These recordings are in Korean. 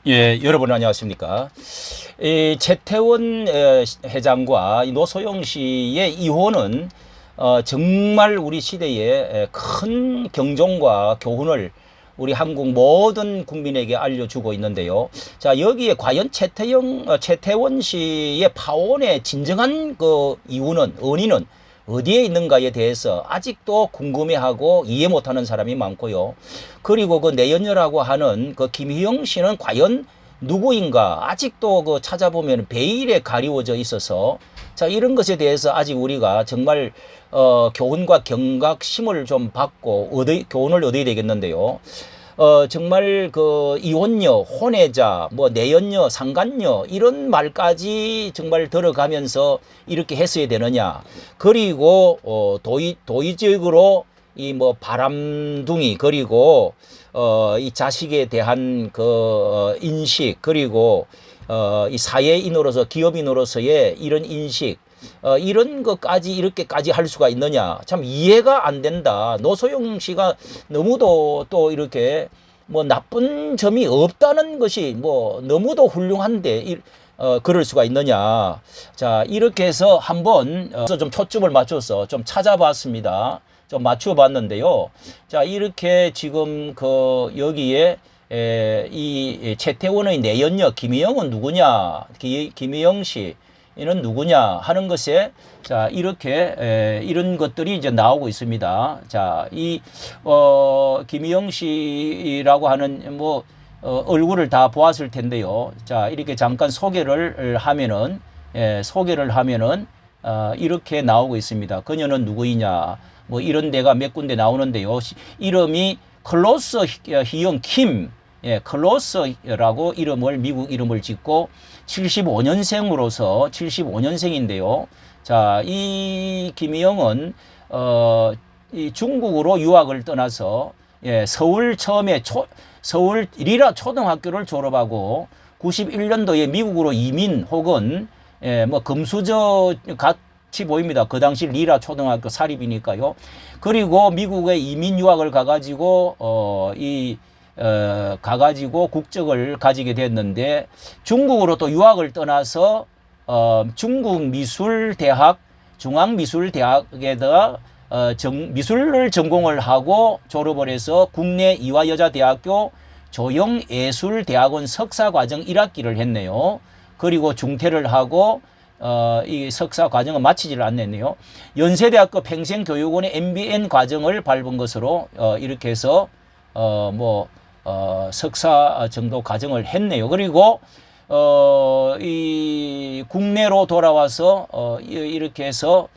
예, 여러분 안녕하십니까? 이 최태원 회장과 이 노소영 씨의 이혼은 정말 우리 시대에 큰 경종과 교훈을 우리 한국 모든 국민에게 알려주고 있는데요. 자, 여기에 과연 최태원 씨의 파혼의 진정한 그 이유는, 원인은 어디에 있는가에 대해서 아직도 궁금해하고 이해 못하는 사람이 많고요. 그리고 그 내연녀라고 하는 그 김희영 씨는 과연 누구인가 아직도 그 찾아보면 베일에 가리워져 있어서, 자, 이런 것에 대해서 아직 우리가 정말 교훈과 경각심을 좀 받고 교훈을 얻어야 되겠는데요. 정말 그 이혼녀, 혼외자, 뭐 내연녀, 상간녀 이런 말까지 정말 들어가면서 이렇게 했어야 되느냐. 그리고 도의적으로 이 뭐 바람둥이, 그리고 이 자식에 대한 그 인식, 그리고 이 사회인으로서, 기업인으로서의 이런 인식, 이런 것까지 이렇게까지 할 수가 있느냐. 참 이해가 안 된다. 노소영 씨가 너무도 또 이렇게 뭐 나쁜 점이 없다는 것이 뭐 너무도 훌륭한데 그럴 수가 있느냐. 자, 이렇게 해서 한번 좀 초점을 맞춰서 좀 찾아봤습니다. 좀 맞춰 봤는데요. 자, 이렇게 지금 그 여기에 이 최태원의 내연녀 김희영은 누구냐, 김희영 씨는 누구냐 하는 것에, 자, 이렇게 이런 것들이 이제 나오고 있습니다. 자, 이 김희영 씨라고 하는 뭐 얼굴을 다 보았을 텐데요. 자, 이렇게 잠깐 소개를 하면은 이렇게 나오고 있습니다. 그녀는 누구이냐, 뭐 이런 데가 몇 군데 나오는데요. 이름이 클로스 희영 킴, 클로스라고 미국 이름을 짓고 75년생으로서 75년생인데요. 자, 이 김희영은 이 중국으로 유학을 떠나서 서울 처음에 서울 리라 초등학교를 졸업하고 91년도에 미국으로 이민, 혹은 뭐 금수저 같이 보입니다. 그 당시 리라 초등학교 사립이니까요. 그리고 미국에 이민 유학을 가가지고 가가지고 국적을 가지게 됐는데, 중국으로 또 유학을 떠나서 중국 미술대학, 중앙미술대학에다가 미술을 전공을 하고 졸업을 해서 국내 이화여자대학교 조영예술대학원 석사과정 1학기를 했네요. 그리고 중퇴를 하고 이 석사 과정은 마치지를 않았네요. 연세대학교 평생교육원의 MBN 과정을 밟은 것으로 이렇게 해서 석사 정도 과정을 했네요. 그리고 이 국내로 돌아와서 이렇게 해서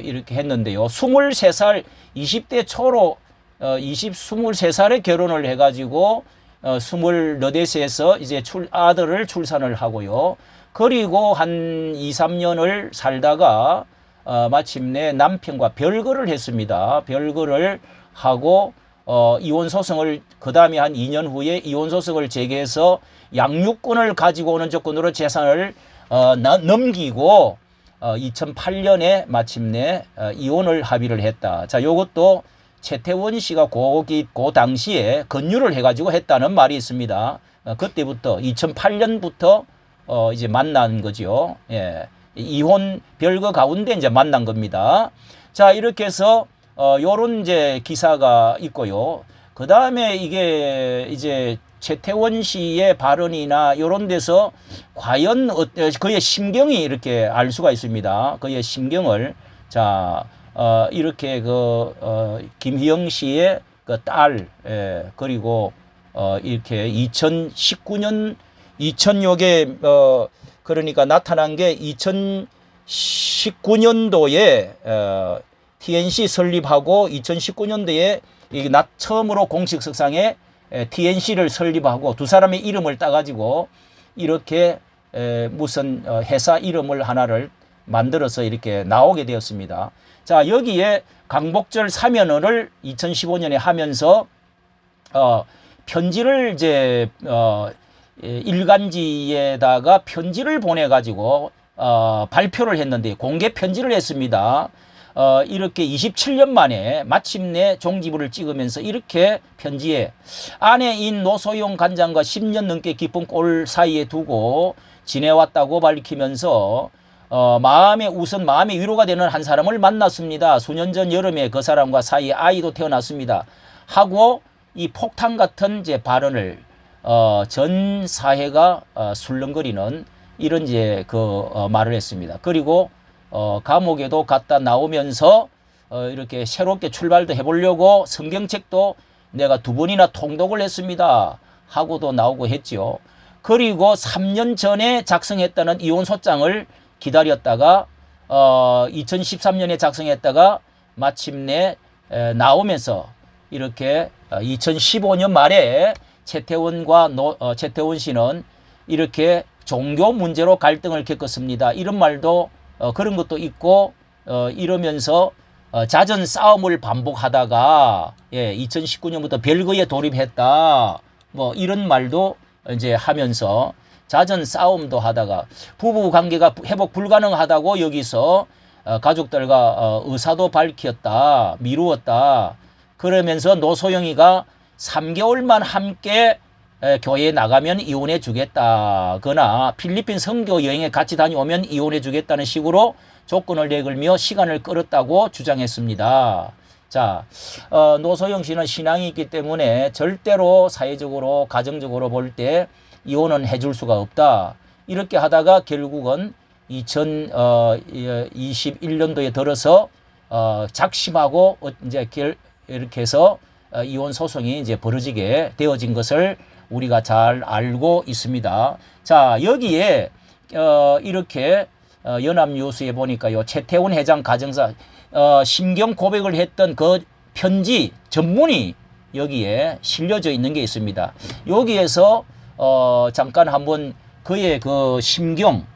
이렇게 했는데요. 23살 20대 초로 23살에 결혼을 해가지고 24대에서 이제 아들을 출산을 하고요. 그리고 한 2, 3년을 살다가 마침내 남편과 별거를 했습니다. 별거를 하고 이혼 소송을, 그 다음에 한 2년 후에 이혼 소송을 제기해서 양육권을 가지고 오는 조건으로 재산을 넘기고 2008년에 마침내 이혼을 합의를 했다. 자, 요것도 최태원 씨가 그 당시에 권유를 해가지고 했다는 말이 있습니다. 그때부터 2008년부터 이제 만난 거죠. 예. 이혼 별거 가운데 이제 만난 겁니다. 자, 이렇게 해서 요런 이제 기사가 있고요. 그 다음에 이게 이제 최태원 씨의 발언이나 요런 데서 과연 그의 심경이 이렇게 알 수가 있습니다. 그의 심경을. 자, 이렇게 김희영 씨의 그 딸, 그리고 이렇게 2019년 2000여개 그러니까 나타난 게 2019년도에 TNC 설립하고 2019년도에 이게 처음으로 공식 석상에 TNC를 설립하고 두 사람의 이름을 따가지고 이렇게 무슨 회사 이름을 하나를 만들어서 이렇게 나오게 되었습니다. 자, 여기에 강복절 사면을 2015년에 하면서 편지를 이제 일간지에다가 편지를 보내가지고 발표를 했는데, 공개 편지를 했습니다. 이렇게 27년 만에 마침내 종지부를 찍으면서 이렇게 편지에 아내인 노소영 관장과 10년 넘게 깊은 꼴 사이에 두고 지내왔다고 밝히면서 우선 마음의 위로가 되는 한 사람을 만났습니다. 수년 전 여름에 그 사람과 사이에 아이도 태어났습니다. 하고 이 폭탄 같은 이제 발언을 전 사회가 술렁거리는 이런 이제 말을 했습니다. 그리고 감옥에도 갔다 나오면서 이렇게 새롭게 출발도 해보려고 성경책도 내가 2번이나 통독을 했습니다. 하고도 나오고 했죠. 그리고 3년 전에 작성했다는 이혼소장을 기다렸다가 2013년에 작성했다가 마침내 나오면서 이렇게 2015년 말에 최태원 씨는 이렇게 종교 문제로 갈등을 겪었습니다. 이런 말도 그런 것도 있고 이러면서 잦은 싸움을 반복하다가 2019년부터 별거에 돌입했다. 뭐 이런 말도 이제 하면서 잦은 싸움도 하다가 부부 관계가 회복 불가능하다고 여기서 가족들과 의사도 밝혔다. 미루었다. 그러면서 노소영이가 3개월만 함께 교회에 나가면 이혼해 주겠다거나 필리핀 선교 여행에 같이 다녀오면 이혼해 주겠다는 식으로 조건을 내걸며 시간을 끌었다고 주장했습니다. 자, 노소영 씨는 신앙이 있기 때문에 절대로 사회적으로 가정적으로 볼 때 이혼은 해줄 수가 없다. 이렇게 하다가 결국은 2021년도에 들어서 작심하고 이제 이렇게 해서 이혼 소송이 이제 벌어지게 되어진 것을 우리가 잘 알고 있습니다. 자, 여기에 이렇게 연합뉴스에 보니까요, 최태원 회장 가정사 심경 고백을 했던 그 편지 전문이 여기에 실려져 있는 게 있습니다. 여기에서 잠깐 한번 그의 그 심경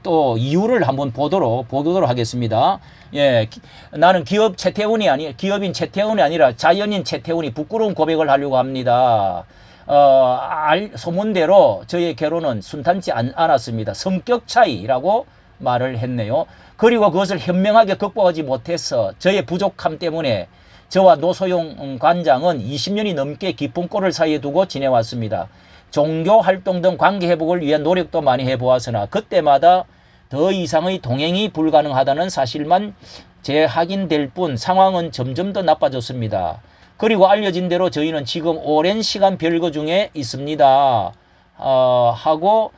또 이유를 한번 보도록 하겠습니다. 예, 나는 기업인 최태원이 아니라 자연인 최태원이 부끄러운 고백을 하려고 합니다. 소문대로 저의 결혼은 순탄치 않았습니다. 성격 차이라고 말을 했네요. 그리고 그것을 현명하게 극복하지 못해서 저의 부족함 때문에 저와 노소영 관장은 20년이 넘게 깊은 꼴을 사이에 두고 지내왔습니다. 종교 활동 등 관계 회복을 위한 노력도 많이 해보았으나 그때마다 더 이상의 동행이 불가능하다는 사실만 재확인될 뿐 상황은 점점 더 나빠졌습니다. 그리고 알려진 대로 저희는 지금 오랜 시간 별거 중에 있습니다. 하고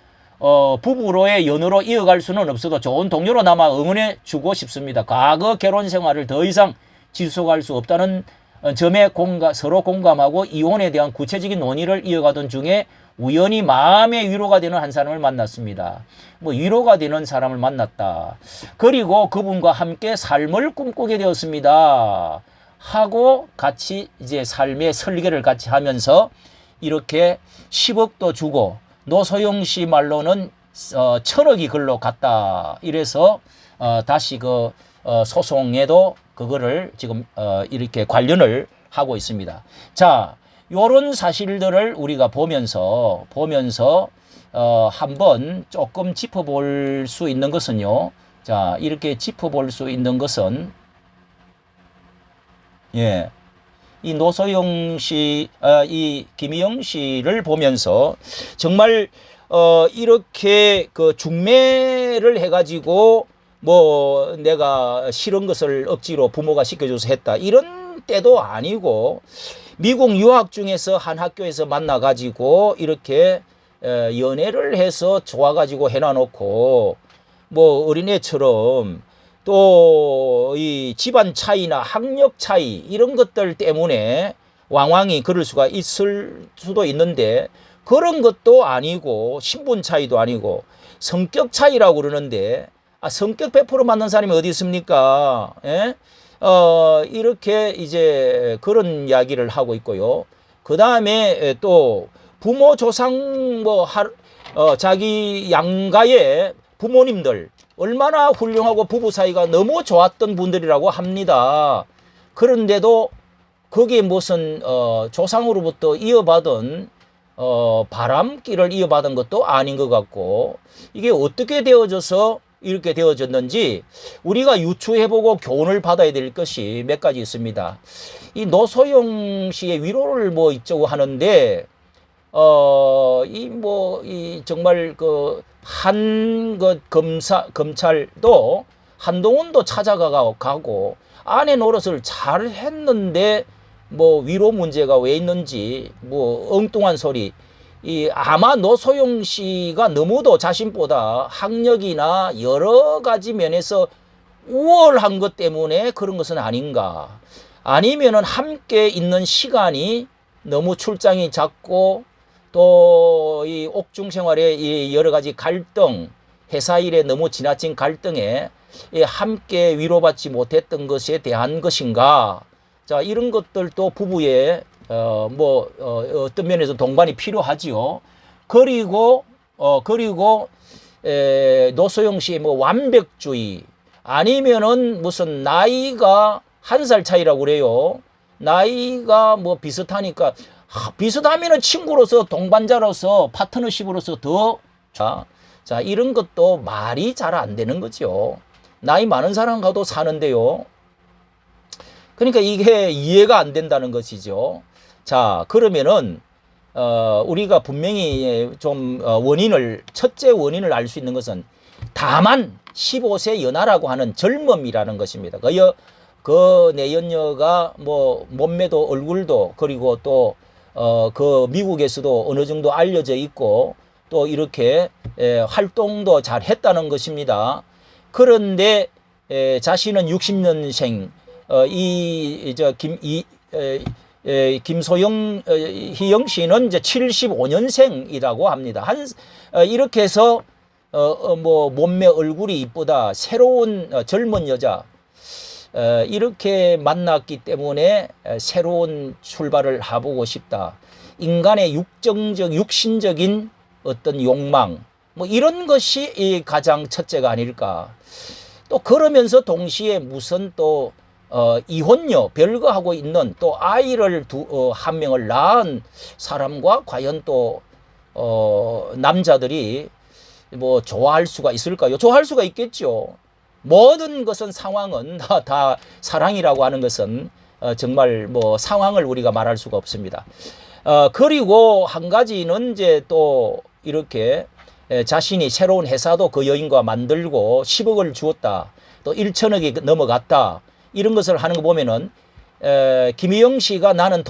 부부로의 연으로 이어갈 수는 없어도 좋은 동료로 남아 응원해 주고 싶습니다. 과거 결혼 생활을 더 이상 지속할 수 없다는 점에 서로 공감하고 이혼에 대한 구체적인 논의를 이어가던 중에 우연히 마음의 위로가 되는 한 사람을 만났습니다. 뭐 위로가 되는 사람을 만났다. 그리고 그분과 함께 삶을 꿈꾸게 되었습니다. 하고 같이 이제 삶의 설계를 같이 하면서 이렇게 10억도 주고 노소영 씨 말로는 1000억이 글로 갔다. 이래서 다시 그 소송에도 그거를 지금 이렇게 관련을 하고 있습니다. 자, 요런 사실들을 우리가 보면서 한번 조금 짚어볼 수 있는 것은요. 자, 이렇게 짚어볼 수 있는 것은 이 노소영 씨, 이 김희영 씨를 보면서 정말 이렇게 그 중매를 해가지고 뭐 내가 싫은 것을 억지로 부모가 시켜줘서 했다 이런 때도 아니고 미국 유학 중에서 한 학교에서 만나가지고 이렇게 연애를 해서 좋아가지고 해놔놓고 뭐 어린애처럼 또 이 집안 차이나 학력 차이 이런 것들 때문에 왕왕이 그럴 수가 있을 수도 있는데 그런 것도 아니고 신분 차이도 아니고 성격 차이라고 그러는데 성격 100% 맞는 사람이 어디 있습니까? 예? 이렇게 이제 그런 이야기를 하고 있고요. 그 다음에 또 부모 조상 자기 양가의 부모님들 얼마나 훌륭하고 부부 사이가 너무 좋았던 분들이라고 합니다. 그런데도 그게 무슨 조상으로부터 이어받은 바람길을 이어받은 것도 아닌 것 같고 이게 어떻게 되어져서 이렇게 되어졌는지 우리가 유추해보고 교훈을 받아야 될 것이 몇 가지 있습니다. 이 노소영 씨의 위로를 뭐 있자고 하는데, 정말 검찰도 한동훈도 찾아가고 아내 노릇을 잘 했는데 뭐 위로 문제가 왜 있는지 뭐 엉뚱한 소리. 아마 노소영 씨가 너무도 자신보다 학력이나 여러 가지 면에서 우월한 것 때문에 그런 것은 아닌가. 아니면은 함께 있는 시간이 너무 출장이 잦고 또 이 옥중 생활의 이 여러 가지 갈등, 회사 일에 너무 지나친 갈등에 함께 위로받지 못했던 것에 대한 것인가. 자, 이런 것들도 부부의 어떤 면에서 동반이 필요하지요. 그리고 노소영 씨의 뭐 완벽주의, 아니면은 무슨 나이가 1살 차이라고 그래요. 나이가 뭐 비슷하니까, 비슷하면은 친구로서, 동반자로서, 파트너십으로서 더, 자, 이런 것도 말이 잘 안 되는 거죠. 나이 많은 사람과도 사는데요. 그러니까 이게 이해가 안 된다는 것이죠. 자, 그러면은 우리가 분명히 좀 첫째 원인을 알 수 있는 것은 다만 15세 연하라고 하는 젊음이라는 것입니다. 그 내연녀가 뭐 몸매도 얼굴도, 그리고 또 그 미국에서도 어느 정도 알려져 있고 또 이렇게 활동도 잘 했다는 것입니다. 그런데 자신은 60년생, 김소영 희영 씨는 이제 75년생이라고 합니다. 이렇게 해서 뭐 몸매 얼굴이 이쁘다, 새로운 젊은 여자, 이렇게 만났기 때문에 새로운 출발을 해보고 싶다. 인간의 육신적인 어떤 욕망, 뭐 이런 것이 가장 첫째가 아닐까. 또 그러면서 동시에 무슨 또 이혼녀 별거하고 있는 또 아이를 한 명을 낳은 사람과 과연 또 남자들이 뭐 좋아할 수가 있을까요? 좋아할 수가 있겠죠. 모든 것은 상황은 다 사랑이라고 하는 것은 정말 뭐 상황을 우리가 말할 수가 없습니다. 그리고 한 가지는 이제 또 이렇게 자신이 새로운 회사도 그 여인과 만들고 10억을 주었다, 또 1천억이 넘어갔다, 이런 것을 하는 거 보면은 김희영 씨가 나는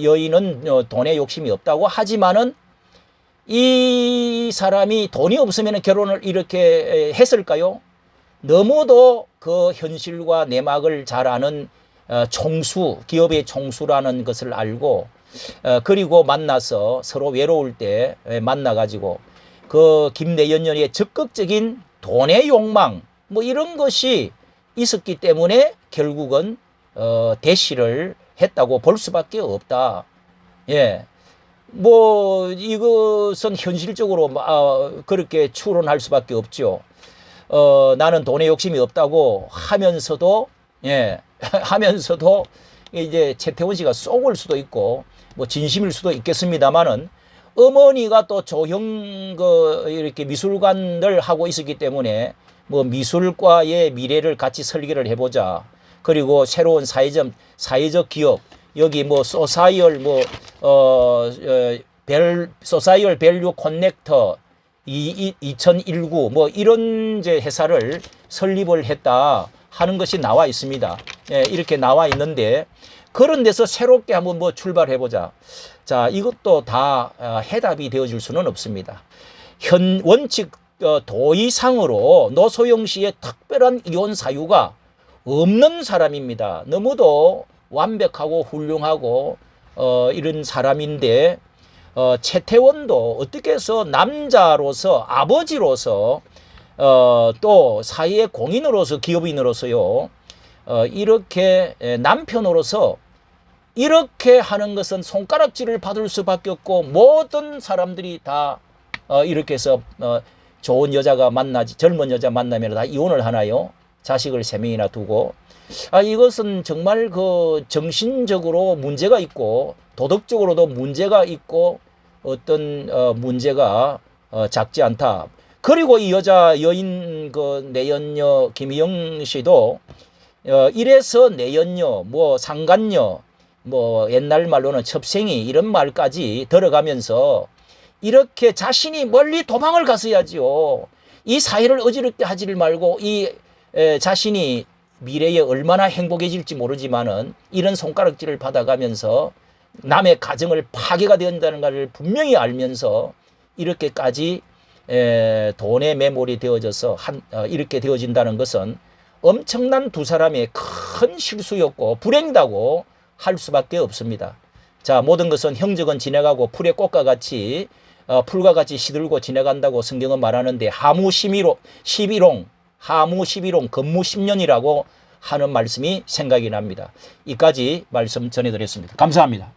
여인은 돈에 욕심이 없다고 하지만은 이 사람이 돈이 없으면 결혼을 이렇게 했을까요? 너무도 그 현실과 내막을 잘 아는 기업의 총수라는 것을 알고, 그리고 만나서 서로 외로울 때 만나가지고 그 김내연녀의 적극적인 돈의 욕망, 뭐 이런 것이 있었기 때문에 결국은 대시를 했다고 볼 수밖에 없다. 예. 뭐 이것은 현실적으로 그렇게 추론할 수밖에 없죠. 나는 돈에 욕심이 없다고 하면서도 하면서도 이제 최태원 씨가 속을 수도 있고 뭐 진심일 수도 있겠습니다만은, 어머니가 또 조형 이렇게 미술관을 하고 있었기 때문에 뭐 미술과의 미래를 같이 설계를 해보자. 그리고 새로운 사회적 기업, 여기 뭐 소사이얼 소사이얼 밸류 커넥터 2019 뭐 이런 이제 회사를 설립을 했다 하는 것이 나와 있습니다. 예, 이렇게 나와 있는데, 그런 데서 새롭게 한번 뭐 출발해보자. 자, 이것도 다 해답이 되어줄 수는 없습니다. 원칙 도의상으로 노소영 씨의 특별한 이혼 사유가 없는 사람입니다. 너무도 완벽하고 훌륭하고 이런 사람인데, 최태원도 어떻게 해서 남자로서, 아버지로서, 또 사회의 공인으로서, 기업인으로서요, 이렇게 남편으로서 이렇게 하는 것은 손가락질을 받을 수밖에 없고, 모든 사람들이 다 이렇게 해서 좋은 여자가 젊은 여자 만나면 다 이혼을 하나요? 자식을 3명이나 두고. 이것은 정말 그 정신적으로 문제가 있고 도덕적으로도 문제가 있고 어떤 문제가 작지 않다. 그리고 이 여인 그 내연녀 김희영 씨도 이래서 내연녀 뭐 상간녀 뭐 옛날 말로는 첩생이 이런 말까지 들어가면서 이렇게 자신이 멀리 도망을 갔어야지요. 이 사회를 어지럽게 하지를 말고 이 자신이 미래에 얼마나 행복해질지 모르지만은 이런 손가락질을 받아가면서 남의 가정을 파괴가 된다는 것을 분명히 알면서 이렇게까지 돈에 매몰이 되어져서 이렇게 되어진다는 것은 엄청난 두 사람의 큰 실수였고 불행이라고 할 수밖에 없습니다. 자, 모든 것은 형적은 지나가고 풀의 꽃과 같이 풀과 같이 시들고 지나간다고 성경은 말하는데 하무 11롱 하무 11롱 근무 10년이라고 하는 말씀이 생각이 납니다. 이까지 말씀 전해드렸습니다. 감사합니다.